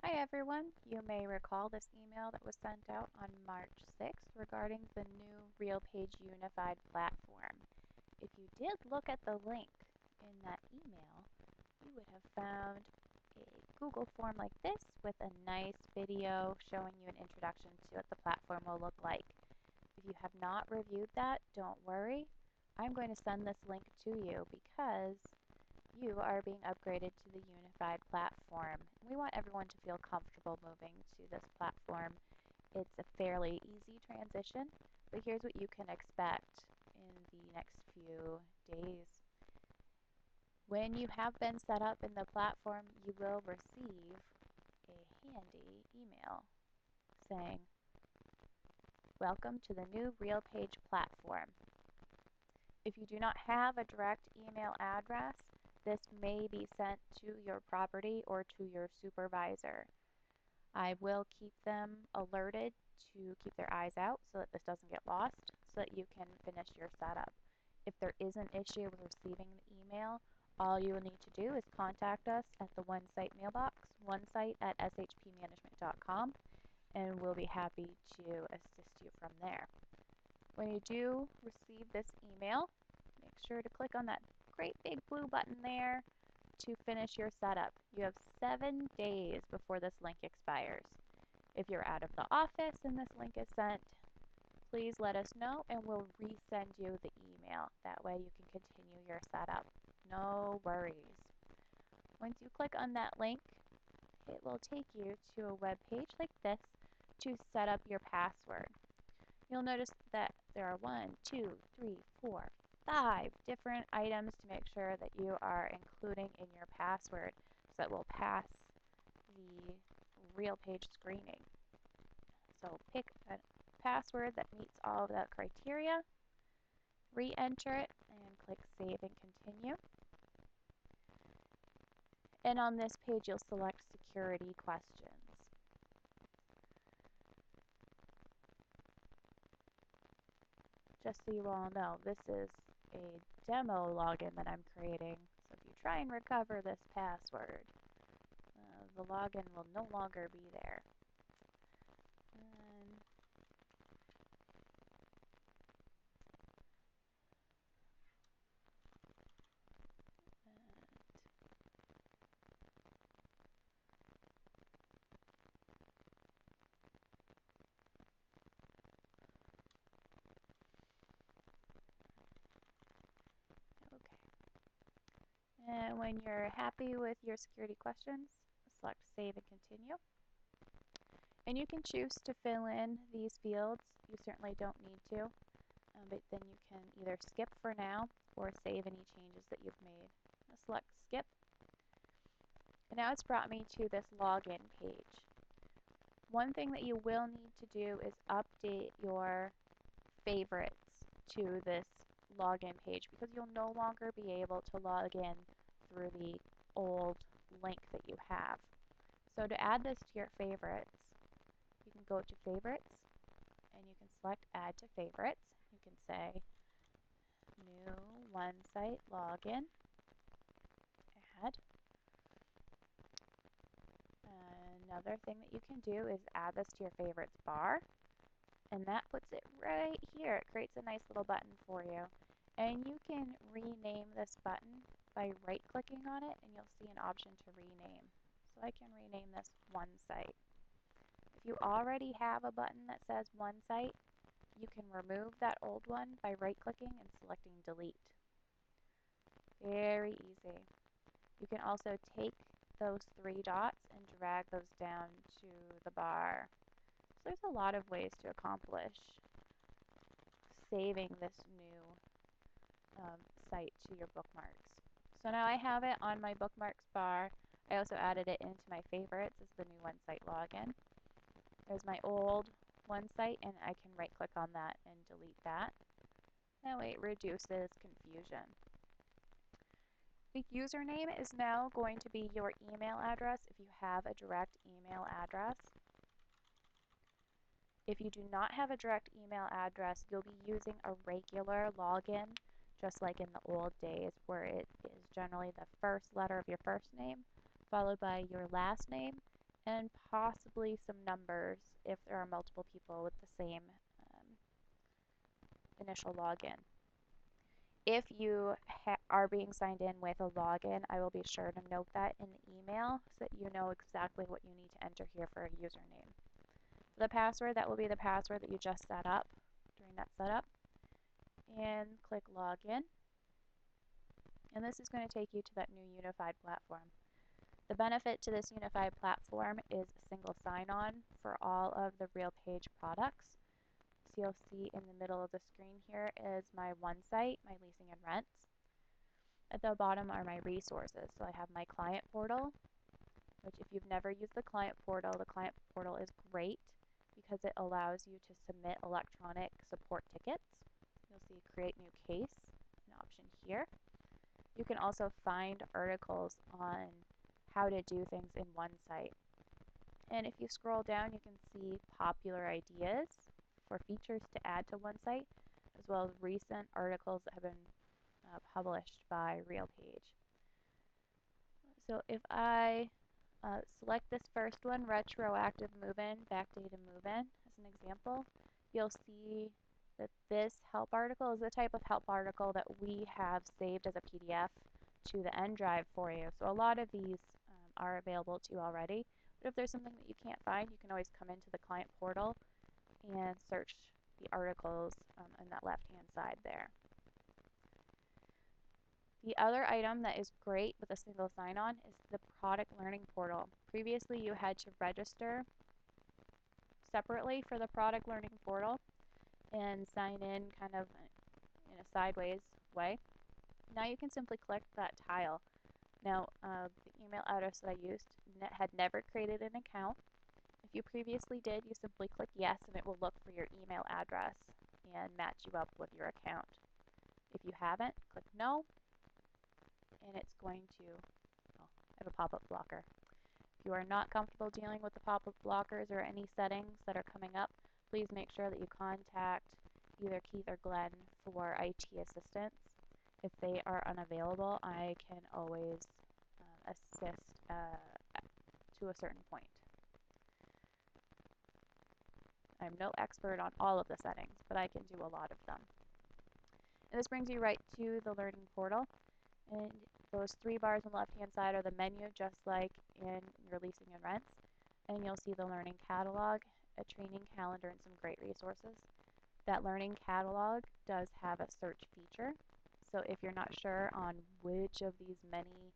Hi everyone. You may recall this email that was sent out on March 6th regarding the new RealPage Unified platform. If you did look at the link in that email, you would have found a Google form like this with a nice video showing you an introduction to what the platform will look like. If you have not reviewed that, don't worry. I'm going to send this link to you because you are being upgraded to the unified platform. We want everyone to feel comfortable moving to this platform. It's a fairly easy transition, but here's what you can expect in the next few days. When you have been set up in the platform, you will receive a handy email saying, "Welcome to the new RealPage platform." If you do not have a direct email address, this may be sent to your property or to your supervisor. I will keep them alerted to keep their eyes out so that this doesn't get lost so that you can finish your setup. If there is an issue with receiving the email, all you will need to do is contact us at the OneSite mailbox, onesite@shpmanagement.com, and we'll be happy to assist you from there. When you do receive this email, make sure to click on that great big blue button there to finish your setup. You have 7 days before this link expires. If you're out of the office and this link is sent, please let us know and we'll resend you the email. That way you can continue your setup. No worries. Once you click on that link, it will take you to a web page like this to set up your password. You'll notice that there are 1, 2, 3, 4, 5 different items to make sure that you are including in your password so that will pass the RealPage screening. So pick a password that meets all of that criteria, re-enter it, and click Save and Continue. And on this page, you'll select Security Questions. Just so you all know, this is a demo login that I'm creating. So if you try and recover this password, the login will no longer be there. And And when you're happy with your security questions, select Save and Continue. And you can choose to fill in these fields. You certainly don't need to, but then you can either skip for now or save any changes that you've made. I'll select Skip. And now it's brought me to this login page. One thing that you will need to do is update your favorites to this login page because you'll no longer be able to log in through the old link that you have. So to add this to your favorites, you can go to Favorites and you can select Add to Favorites. You can say New OneSite Login, Add. Another thing that you can do is add this to your favorites bar, and that puts it right here. It creates a nice little button for you. And you can rename this button by right-clicking on it, and you'll see an option to rename. So I can rename this OneSite. If you already have a button that says OneSite, you can remove that old one by right-clicking and selecting Delete. Very easy. You can also take those 3 dots and drag those down to the bar. So there's a lot of ways to accomplish saving this new site to your bookmarks. So now I have it on my bookmarks bar. I also added it into my favorites as the new OneSite login. There's my old OneSite, and I can right click on that and delete that. That way it reduces confusion. The username is now going to be your email address if you have a direct email address. If you do not have a direct email address, you'll be using a regular login, just like in the old days, where it is generally the first letter of your first name, followed by your last name, and possibly some numbers if there are multiple people with the same initial login. If you are being signed in with a login, I will be sure to note that in the email so that you know exactly what you need to enter here for a username. For the password, that will be the password that you just set up during that setup. And click Login. And this is going to take you to that new unified platform. The benefit to this unified platform is a single sign-on for all of the RealPage products. So you'll see in the middle of the screen here is my one site, my leasing and rents. At the bottom are my resources. So I have my client portal, which if you've never used the client portal is great because it allows you to submit electronic support tickets. You'll see create new case, an option here. You can also find articles on how to do things in one site. And if you scroll down, you can see popular ideas for features to add to one site, as well as recent articles that have been published by RealPage. So if I select this first one, retroactive move-in, backdated move-in, as an example, you'll see that this help article is the type of help article that we have saved as a PDF to the N drive for you. So a lot of these are available to you already. But if there's something that you can't find, you can always come into the client portal and search the articles on that left-hand side there. The other item that is great with a single sign-on is the product learning portal. Previously, you had to register separately for the product learning portal and sign in kind of in a sideways way. Now you can simply click that tile. Now, the email address that I used had never created an account. If you previously did, you simply click yes and it will look for your email address and match you up with your account. If you haven't, click no, and it's going to have a pop-up blocker. If you are not comfortable dealing with the pop-up blockers or any settings that are coming up, please make sure that you contact either Keith or Glenn for IT assistance. If they are unavailable, I can always assist to a certain point. I'm no expert on all of the settings, but I can do a lot of them. And this brings you right to the learning portal. And those three bars on the left-hand side are the menu, just like in your leasing and rents. And you'll see the learning catalog, a training calendar, and some great resources. That learning catalog does have a search feature. So if you're not sure on which of these many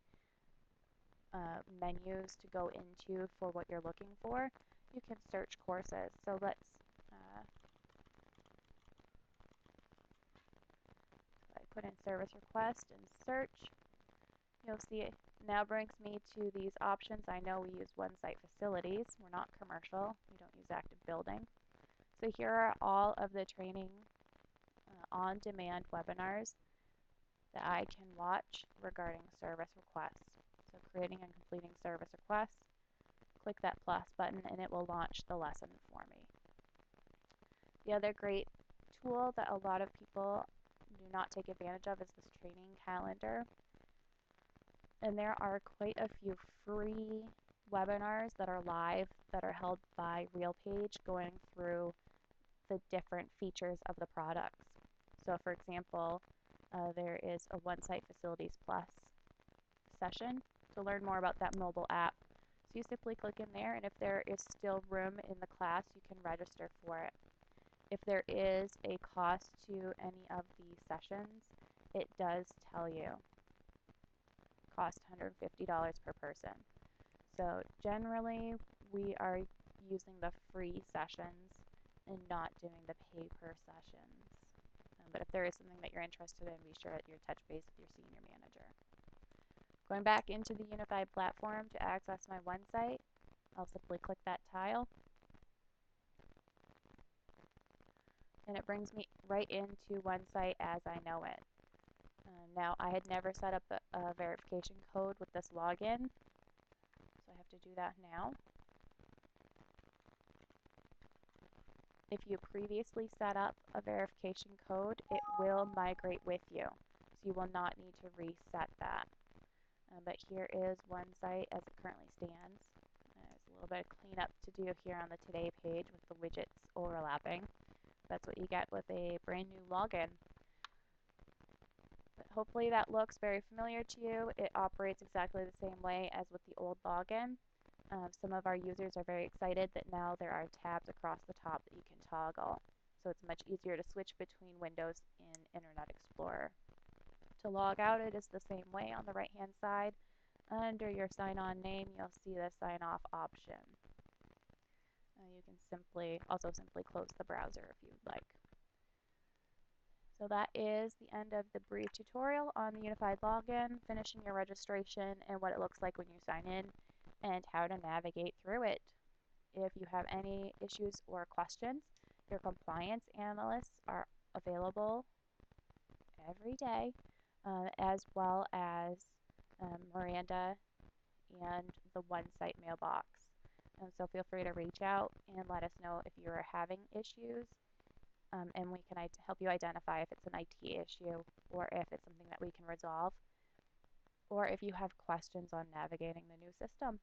menus to go into for what you're looking for, you can search courses. So let's put in service request and search. You'll see it now brings me to these options. I know we use one-site facilities. We're not commercial. We don't use active building. So here are all of the training on-demand webinars that I can watch regarding service requests. So creating and completing service requests, click that plus button and it will launch the lesson for me. The other great tool that a lot of people do not take advantage of is this training calendar. And there are quite a few free webinars that are live that are held by RealPage going through the different features of the products. So for example, there is a One-Site Facilities Plus session to learn more about that mobile app. So you simply click in there, and if there is still room in the class, you can register for it. If there is a cost to any of the sessions, it does tell you. Cost $150 per person. So generally, we are using the free sessions and not doing the pay per sessions. But if there is something that you're interested in, be sure that you touch base with your senior manager. Going back into the unified platform to access my one site, I'll simply click that tile. And it brings me right into one site as I know it. Now, I had never set up a verification code with this login, so I have to do that now. If you previously set up a verification code, it will migrate with you, so you will not need to reset that. But here is one site as it currently stands. There's a little bit of cleanup to do here on the Today page with the widgets overlapping. That's what you get with a brand new login. But hopefully that looks very familiar to you. It operates exactly the same way as with the old login. Some of our users are very excited that now there are tabs across the top that you can toggle. So it's much easier to switch between windows in Internet Explorer. To log out, it is the same way on the right-hand side. Under your sign-on name, you'll see the sign-off option. You can also simply close the browser if you'd like. So that is the end of the brief tutorial on the Unified Login, finishing your registration and what it looks like when you sign in, and how to navigate through it. If you have any issues or questions, your compliance analysts are available every day, as well as Miranda and the OneSite mailbox. So feel free to reach out and let us know if you are having issues, and we can help you identify if it's an IT issue or if it's something that we can resolve, or if you have questions on navigating the new system.